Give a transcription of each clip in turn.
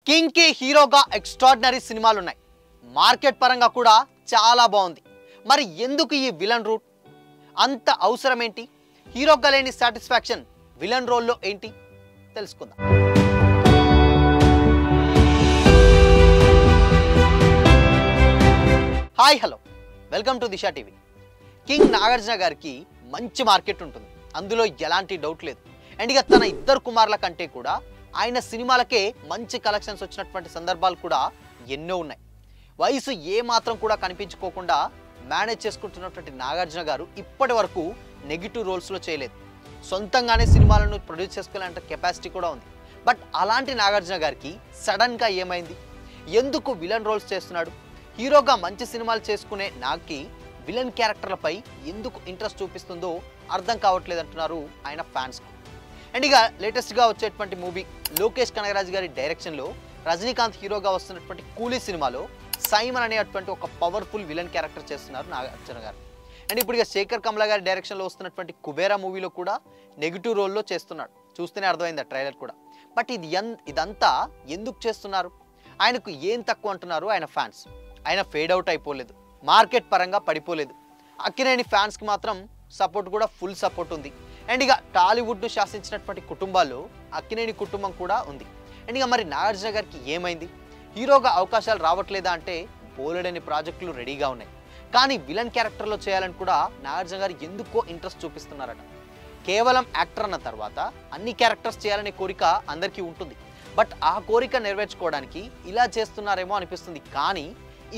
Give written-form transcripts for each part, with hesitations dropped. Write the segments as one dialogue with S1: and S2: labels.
S1: King కి హీరోగా extraordinary సినిమాలు ఉన్నాయి. మార్కెట్ పరంగా కూడా చాలా బాగుంది. మరి ఎందుకు ఈ విలన్ రూట్? అంత అవసరం ఏంటి? హీరోగా లేని సాటిస్ఫాక్షన్ విలన్ రోల్లో ఏంటి తెలుసుకుందాం. Hi hello, welcome to Disha TV. King Nagarjuna గారికి మంచి మార్కెట్ ఉంటుంది, అందులో ఎలాంటి డౌట్ లేదు. అండ్ ఇక తన ఇద్దరు కుమారుల కంటే కూడా ఆయన సినిమాలకే మంచి కలెక్షన్స్ వచ్చినటువంటి సందర్భాలు కూడా ఎన్నో ఉన్నాయి. వయసు ఏ మాత్రం కూడా కనిపించుకోకుండా మేనేజ్ చేసుకుంటున్నటువంటి నాగార్జున గారు ఇప్పటి వరకు నెగిటివ్ రోల్స్లో చేయలేదు. సొంతంగానే సినిమాలను ప్రొడ్యూస్ చేసుకోవాలంటే కెపాసిటీ కూడా ఉంది. బట్ అలాంటి నాగార్జున గారికి సడన్గా ఏమైంది? ఎందుకు విలన్ రోల్స్ చేస్తున్నాడు? హీరోగా మంచి సినిమాలు చేసుకునే నాగ్కి విలన్ క్యారెక్టర్లపై ఎందుకు ఇంట్రెస్ట్ చూపిస్తుందో అర్థం కావట్లేదు అంటున్నారు ఆయన ఫ్యాన్స్కు. అండ్ ఇక లేటెస్ట్గా వచ్చేటువంటి మూవీ లోకేష్ కనగరాజు గారి డైరెక్షన్లో రజనీకాంత్ హీరోగా వస్తున్నటువంటి కూలీ సినిమాలో సైమన్ అనేటువంటి ఒక పవర్ఫుల్ విలన్ క్యారెక్టర్ చేస్తున్నారు నాగార్జున గారు. అండ్ ఇప్పుడు ఇక శేఖర్ కమల గారి డైరెక్షన్లో వస్తున్నటువంటి కుబేరా మూవీలో కూడా నెగిటివ్ రోల్లో చేస్తున్నాడు. చూస్తేనే అర్థమైంది ఆ ట్రైలర్ కూడా. బట్ ఇదంతా ఎందుకు చేస్తున్నారు? ఆయనకు ఏం తక్కువ అంటున్నారు ఆయన ఫ్యాన్స్? ఆయన ఫేడ్ అవుట్ అయిపోలేదు, మార్కెట్ పరంగా పడిపోలేదు. అక్కినేని ఫ్యాన్స్కి మాత్రం సపోర్ట్ కూడా ఫుల్ సపోర్ట్ ఉంది. అండ్ ఇక టాలీవుడ్ను శాసించినటువంటి కుటుంబాల్లో అక్కినేని కుటుంబం కూడా ఉంది. అండ్ ఇక మరి నాగార్జున గారికి ఏమైంది? హీరోగా అవకాశాలు రావట్లేదా అంటే బోలెడని ప్రాజెక్టులు రెడీగా ఉన్నాయి. కానీ విలన్ క్యారెక్టర్లో చేయాలని కూడా నాగార్జున గారు ఎందుకో ఇంట్రెస్ట్ చూపిస్తున్నారట. కేవలం యాక్టర్ అన్న తర్వాత అన్ని క్యారెక్టర్స్ చేయాలనే కోరిక అందరికీ ఉంటుంది. బట్ ఆ కోరిక నెరవేర్చుకోవడానికి ఇలా చేస్తున్నారేమో అనిపిస్తుంది. కానీ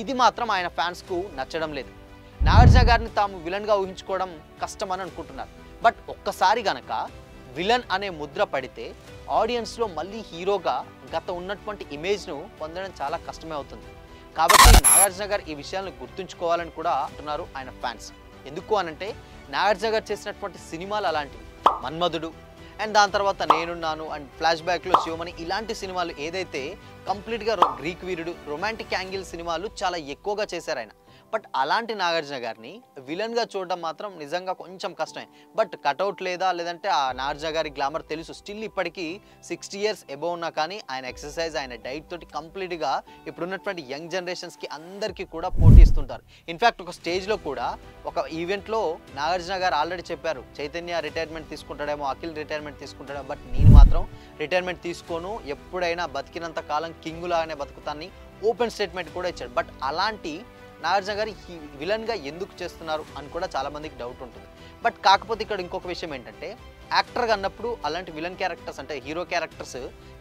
S1: ఇది మాత్రం ఆయన ఫ్యాన్స్కు నచ్చడం లేదు. నాగార్జున గారిని తాము విలన్గా ఊహించుకోవడం కష్టమని అనుకుంటున్నారు. బట్ ఒక్కసారి గనక విలన్ అనే ముద్ర పడితే ఆడియన్స్లో మళ్ళీ హీరోగా గత ఉన్నటువంటి ఇమేజ్ను పొందడం చాలా కష్టమే అవుతుంది. కాబట్టి నాగార్జున గారు ఈ విషయాలను గుర్తుంచుకోవాలని కూడా అంటున్నారు ఆయన ఫ్యాన్స్. ఎందుకు అనంటే నాగార్జున గారు చేసినటువంటి సినిమాలు అలాంటివి. మన్మధుడు అండ్ దాని తర్వాత నేనున్నాను అండ్ ఫ్లాష్ బ్యాక్లో శివమణి, ఇలాంటి సినిమాలు ఏదైతే కంప్లీట్గా గ్రీక్ వీరుడు రొమాంటిక్ యాంగిల్ సినిమాలు చాలా ఎక్కువగా చేశారు ఆయన. బట్ అలాంటి నాగార్జున గారిని విలన్గా చూడడం మాత్రం నిజంగా కొంచెం కష్టమే. బట్ కటౌట్ లేదంటే ఆ నాగార్జున గారి గ్లామర్ తెలుసు. స్టిల్ ఇప్పటికీ 60 years ఎబోవ్ ఉన్నా కానీ ఆయన ఎక్సర్సైజ్, ఆయన డైట్ తోటి కంప్లీట్గా ఇప్పుడున్నటువంటి యంగ్ జనరేషన్స్కి అందరికీ కూడా పోటీ ఇస్తుంటారు. ఇన్ఫ్యాక్ట్ ఒక స్టేజ్లో కూడా ఒక ఈవెంట్లో నాగార్జున గారు ఆల్రెడీ చెప్పారు, చైతన్య రిటైర్మెంట్ తీసుకుంటాడేమో, అఖిల్ రిటైర్మెంట్ తీసుకుంటాడేమో, బట్ నేను మాత్రం రిటైర్మెంట్ తీసుకోను, ఎప్పుడైనా బతికినంత కాలం కింగులాగానే బతుకుతాన్ని ఓపెన్ స్టేట్మెంట్ కూడా ఇచ్చాడు. బట్ అలాంటి నాగార్జున గారు విలన్గా ఎందుకు చేస్తున్నారు అని కూడా చాలామందికి డౌట్ ఉంటుంది. బట్ కాకపోతే ఇక్కడ ఇంకొక విషయం ఏంటంటే యాక్టర్గా అన్నప్పుడు అలాంటి విలన్ క్యారెక్టర్స్ అంటే హీరో క్యారెక్టర్స్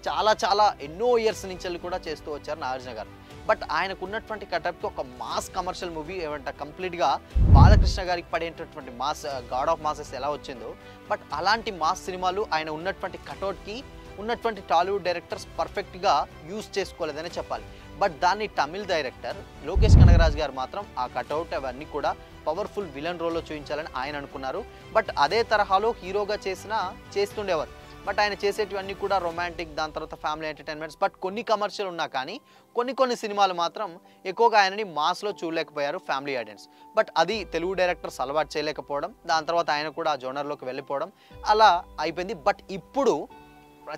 S1: చాలా ఎన్నో ఇయర్స్ నుంచి కూడా చేస్తూ వచ్చారు నాగార్జున గారు. బట్ ఆయనకు ఉన్నటువంటి కటప్కి ఒక మాస్ కమర్షియల్ మూవీ ఏమంటే కంప్లీట్గా బాలకృష్ణ గారికి పడేటటువంటి మాస్ గాడ్ ఆఫ్ మాసెస్ ఎలా వచ్చిందో, బట్ అలాంటి మాస్ సినిమాలు ఆయన ఉన్నటువంటి కటౌట్కి ఉన్నటువంటి టాలీవుడ్ డైరెక్టర్స్ పర్ఫెక్ట్గా యూజ్ చేసుకోలేదనే చెప్పాలి. బట్ దాన్ని తమిళ్ డైరెక్టర్ లోకేష్ కనగరాజు గారు మాత్రం ఆ కటౌట్ అవన్నీ కూడా పవర్ఫుల్ విలన్ రోల్లో చూపించాలని ఆయన అనుకున్నారు. బట్ అదే తరహాలో హీరోగా చేస్తుండేవారు. బట్ ఆయన చేసేటివన్నీ కూడా రొమాంటిక్, దాని తర్వాత ఫ్యామిలీ ఎంటర్టైన్మెంట్స్. బట్ కొన్ని కమర్షియల్ ఉన్నా కానీ కొన్ని సినిమాలు మాత్రం ఎక్కువగా ఆయనని మాస్లో చూడలేకపోయారు ఫ్యామిలీ ఆడియన్స్. బట్ అది తెలుగు డైరెక్టర్స్ అలవాటు చేయలేకపోవడం, దాని తర్వాత ఆయన కూడా ఆ జోనర్లోకి వెళ్ళిపోవడం అలా అయిపోయింది. బట్ ఇప్పుడు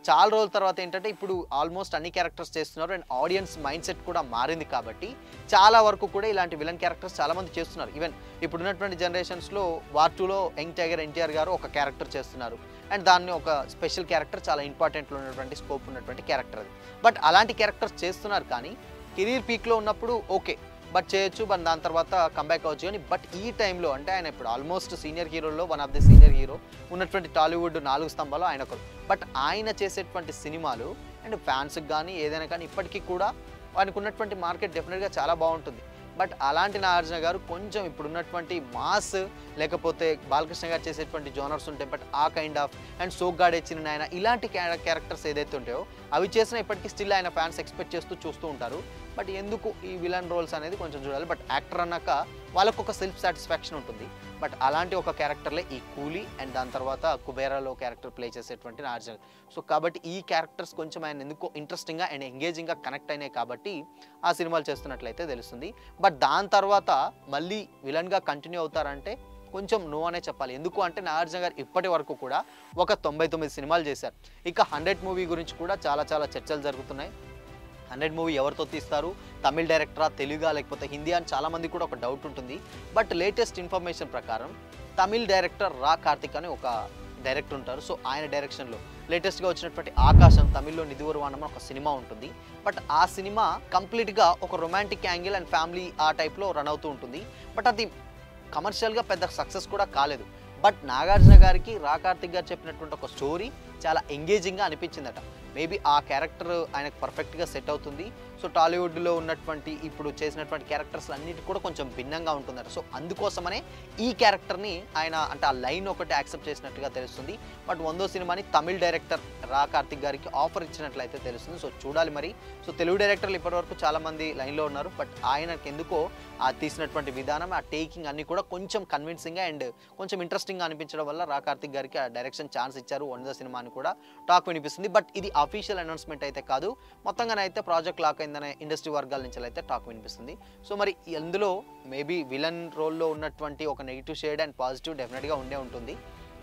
S1: చాలా రోజుల తర్వాత ఏంటంటే ఇప్పుడు ఆల్మోస్ట్ అన్ని క్యారెక్టర్స్ చేస్తున్నారు అండ్ ఆడియన్స్ మైండ్ సెట్ కూడా మారింది. కాబట్టి చాలా వరకు కూడా ఇలాంటి విలన్ క్యారెక్టర్స్ చాలామంది చేస్తున్నారు. ఈవెన్ ఇప్పుడున్నటువంటి జనరేషన్స్లో వార్ 2లో యంగ్ టైగర్ ఎన్టీఆర్ గారు ఒక క్యారెక్టర్ చేస్తున్నారు అండ్ దాన్ని ఒక స్పెషల్ క్యారెక్టర్, చాలా ఇంపార్టెంట్లో ఉన్నటువంటి స్కోప్ ఉన్నటువంటి క్యారెక్టర్ అది. బట్ అలాంటి క్యారెక్టర్స్ చేస్తున్నారు. కానీ కెరీర్ పీక్లో ఉన్నప్పుడు ఓకే బట్ చేయొచ్చు, బట్ దాని తర్వాత కంబ్యాక్ అవ్వచ్చు. కానీ బట్ ఈ టైంలో అంటే ఆయన ఇప్పుడు ఆల్మోస్ట్ సీనియర్ హీరోల్లో one of the senior hero ఉన్నటువంటి టాలీవుడ్ 4 స్తంభాలు ఆయన ఒకరు. బట్ ఆయన చేసేటువంటి సినిమాలు అండ్ ఫ్యాన్స్కి కానీ ఏదైనా కానీ ఇప్పటికీ కూడా ఆయనకు ఉన్నటువంటి మార్కెట్ డెఫినెట్గా చాలా బాగుంటుంది. బట్ అలాంటి నాగార్జున గారు కొంచెం ఇప్పుడున్నటువంటి మాస్ లేకపోతే బాలకృష్ణ గారు చేసేటువంటి జోనర్స్ ఉంటాయి, బట్ ఆ కైండ్ ఆఫ్ అండ్ సోగ్గాడే చిన్న ఆయన ఇలాంటి క్యారెక్టర్స్ ఏదైతే ఉంటాయో అవి చేసినా ఇప్పటికీ స్టిల్ ఆయన ఫ్యాన్స్ ఎక్స్పెక్ట్ చూస్తూ ఉంటారు. బట్ ఎందుకు ఈ విలన్ రోల్స్ అనేది కొంచెం చూడాలి. బట్ యాక్టర్ అన్నాక వాళ్ళకు ఒక సెల్ఫ్ సాటిస్ఫాక్షన్ ఉంటుంది. బట్ అలాంటి ఒక క్యారెక్టర్లే ఈ కూలీ అండ్ దాని తర్వాత కుబేరాలో క్యారెక్టర్ ప్లే చేసేటువంటి నాగార్జున. సో కాబట్టి ఈ క్యారెక్టర్స్ కొంచెం ఆయన ఎందుకో ఇంట్రెస్టింగ్గా అండ్ ఎంగేజింగ్గా కనెక్ట్ అయినాయి కాబట్టి ఆ సినిమాలు చేస్తున్నట్లయితే తెలుస్తుంది. బట్ దాని తర్వాత మళ్ళీ విలన్గా కంటిన్యూ అవుతారంటే కొంచెం నో అనే చెప్పాలి. ఎందుకు అంటే నాగార్జున గారు ఇప్పటి వరకు కూడా ఒక 99 సినిమాలు చేశారు. ఇక 100 మూవీ గురించి కూడా చాలా చర్చలు జరుగుతున్నాయి. 100 మూవీ ఎవరితో తీస్తారు, తమిళ్ డైరెక్టరా, తెలుగా లేకపోతే హిందీ అని చాలామంది కూడా ఒక డౌట్ ఉంటుంది. బట్ లేటెస్ట్ ఇన్ఫర్మేషన్ ప్రకారం తమిళ్ డైరెక్టర్ రా కార్తిక్ అని ఒక డైరెక్టర్ ఉంటారు. సో ఆయన డైరెక్షన్లో లేటెస్ట్గా వచ్చినటువంటి ఆకాశం, తమిళ్లో నిధివరువానం ఒక సినిమా ఉంటుంది. బట్ ఆ సినిమా కంప్లీట్గా ఒక రొమాంటిక్ యాంగిల్ అండ్ ఫ్యామిలీ ఆ టైప్లో రన్ అవుతూ ఉంటుంది. బట్ అది కమర్షియల్గా పెద్ద సక్సెస్ కూడా కాలేదు. బట్ నాగార్జున గారికి రా కార్తిక్ గారు చెప్పినటువంటి ఒక స్టోరీ చాలా ఎంగేజింగ్గా అనిపించిందట. మేబీ ఆ క్యారెక్టర్ ఆయనకు పర్ఫెక్ట్గా సెట్ అవుతుంది. సో టాలీవుడ్లో ఉన్నటువంటి ఇప్పుడు చేసినటువంటి క్యారెక్టర్స్ అన్నిటి కూడా కొంచెం భిన్నంగా ఉంటుందట. సో అందుకోసమనే ఈ క్యారెక్టర్ని ఆయన అంటే ఆ లైన్ ఒకటి యాక్సెప్ట్ చేసినట్టుగా తెలుస్తుంది. బట్ 100వ సినిమాని తమిళ్ డైరెక్టర్ రా కార్తిక్ గారికి ఆఫర్ ఇచ్చినట్లయితే తెలుస్తుంది. సో చూడాలి మరి. సో తెలుగు డైరెక్టర్లు ఇప్పటివరకు చాలామంది లైన్లో ఉన్నారు. బట్ ఆయనకు ఎందుకో ఆ తీసినటువంటి విధానం, ఆ టేకింగ్ అన్నీ కూడా కొంచెం కన్విన్సింగ్గా అండ్ కొంచెం ఇంట్రెస్టింగ్గా అనిపించడం వల్ల రా కార్తిక్ గారికి ఆ డైరెక్షన్ ఛాన్స్ ఇచ్చారు 100వ సినిమా అని కూడా టాక్ వినిపిస్తుంది. బట్ ఇది అఫీషియల్ అనౌన్స్మెంట్ అయితే కాదు. మొత్తంగానే అయితే ప్రాజెక్ట్ లాక్ అయిందనే ఇండస్ట్రీ వర్గాల నుంచి అయితే టాక్ వినిపిస్తుంది. సో మరి అందులో మేబీ విలన్ రోల్లో ఉన్నటువంటి ఒక నెగిటివ్ షేడ్ అండ్ పాజిటివ్ డెఫినెట్గా ఉండే ఉంటుంది.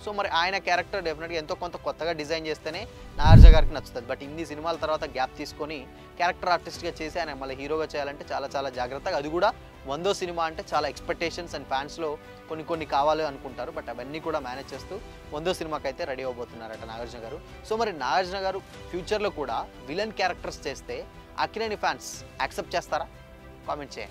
S1: సో మరి ఆయన క్యారెక్టర్ డెఫినెట్గా ఎంతో కొంత కొత్తగా డిజైన్ చేస్తేనే నాగార్జున గారికి నచ్చుతుంది. బట్ ఇన్ని సినిమాల తర్వాత గ్యాప్ తీసుకొని క్యారెక్టర్ ఆర్టిస్ట్గా చేసి ఆయన మళ్ళీ హీరోగా చేయాలంటే చాలా జాగ్రత్తగా, అది కూడా 100వ సినిమా అంటే చాలా ఎక్స్పెక్టేషన్స్ అండ్ ఫ్యాన్స్లో కొన్ని కావాలి అనుకుంటారు. బట్ అవన్నీ కూడా మేనేజ్ చేస్తూ 100వ సినిమాకి అయితే రెడీ అవబోతున్నారట నాగార్జున గారు. సో మరి నాగార్జున గారు ఫ్యూచర్లో కూడా విలన్ క్యారెక్టర్స్ చేస్తే అక్కినేని ఫ్యాన్స్ యాక్సెప్ట్ చేస్తారా? కామెంట్ చేయండి.